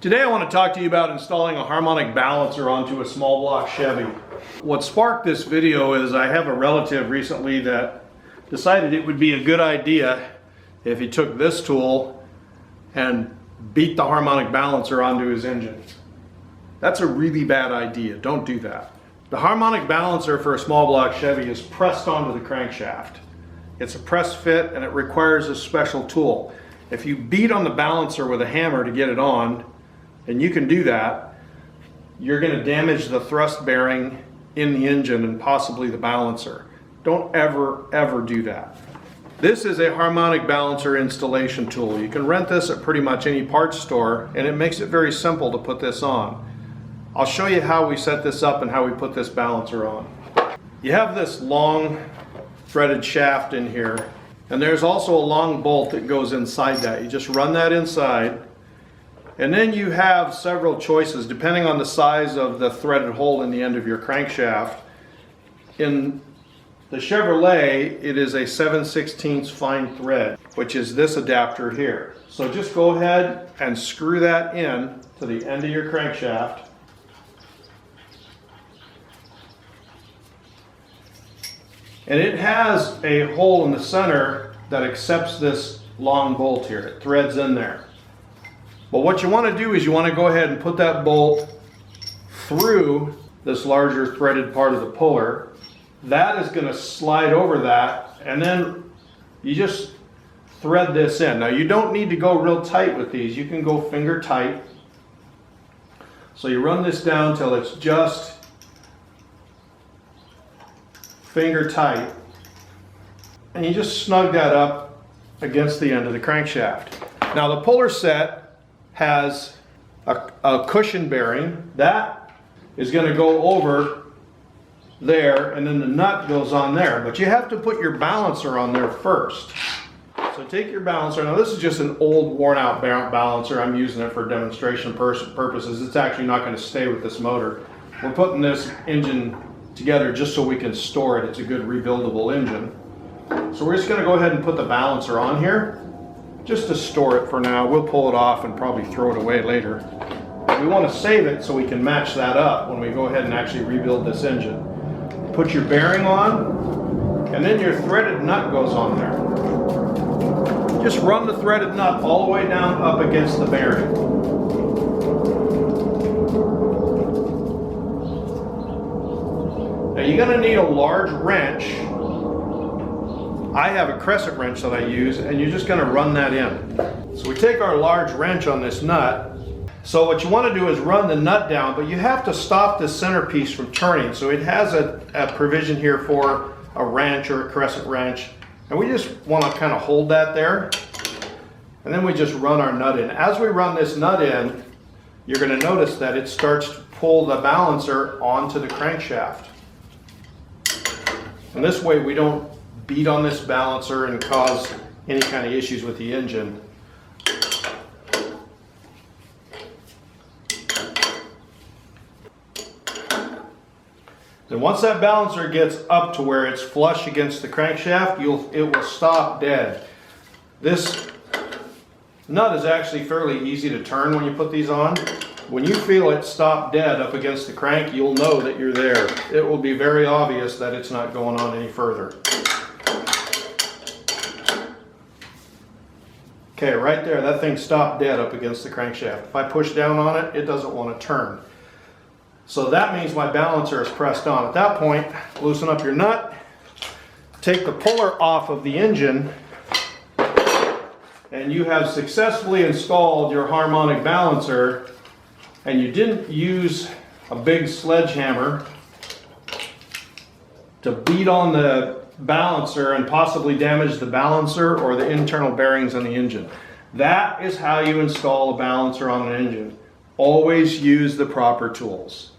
Today I want to talk to you about installing a harmonic balancer onto a small block Chevy. What sparked this video is I have a relative recently that decided it would be a good idea if he took this tool and beat the harmonic balancer onto his engine. That's a really bad idea. Don't do that. The harmonic balancer for a small block Chevy is pressed onto the crankshaft. It's a press fit and it requires a special tool. If you beat on the balancer with a hammer to get it on, and you can do that, you're going to damage the thrust bearing in the engine and possibly the balancer. Don't ever do that. This is a harmonic balancer installation tool. You can rent this at pretty much any parts store, and it makes it very simple to put this on. I'll show you how we set this up and how we put this balancer on. You have this long threaded shaft in here, and there's also a long bolt that goes inside that. You just run that inside, and then you have several choices depending on the size of the threaded hole in the end of your crankshaft. In the Chevrolet, it is a 7/16 fine thread, which is this adapter here. So just go ahead and screw that in to the end of your crankshaft. And it has a hole in the center that accepts this long bolt here. It threads in there. But what you want to do is you want to go ahead and put that bolt through this larger threaded part of the puller. That is going to slide over that, and then you just thread this in. Now you don't need to go real tight with these. You can go finger tight. So you run this down till it's just finger tight, and you just snug that up against the end of the crankshaft. Now the puller set has a cushion bearing that is going to go over there, and then the nut goes on there, but you have to put your balancer on there first. So take your balancer. Now this is just an old worn out balancer. I'm using it for demonstration purposes. It's actually not going to stay with this motor. We're putting this engine together just so we can store it. It's a good rebuildable engine. So we're just going to go ahead and put the balancer on here just to store it for now. We'll pull it off and probably throw it away later. We want to save it so we can match that up when we go ahead and actually rebuild this engine. Put your bearing on, and then your threaded nut goes on there. Just run the threaded nut all the way down up against the bearing. Now you're going to need a large wrench. I have a crescent wrench that I use, and you're just going to run that in. So we take our large wrench on this nut. So what you want to do is run the nut down, but you have to stop the centerpiece from turning. So it has a provision here for a wrench or a crescent wrench, and we just want to kind of hold that there, and then we just run our nut in. As we run this nut in, you're going to notice that it starts to pull the balancer onto the crankshaft. And this way we don't beat on this balancer and cause any kind of issues with the engine. Then once that balancer gets up to where it's flush against the crankshaft, it will stop dead. This nut is actually fairly easy to turn when you put these on. When you feel it stop dead up against the crank, you'll know that you're there. It will be very obvious that it's not going on any further. Okay, right there, that thing stopped dead up against the crankshaft. If I push down on it, it doesn't want to turn. So that means my balancer is pressed on. At that point, loosen up your nut, take the puller off of the engine, and you have successfully installed your harmonic balancer, and you didn't use a big sledgehammer to beat on the balancer and possibly damage the balancer or the internal bearings on the engine. That is how you install a balancer on an engine. Always use the proper tools.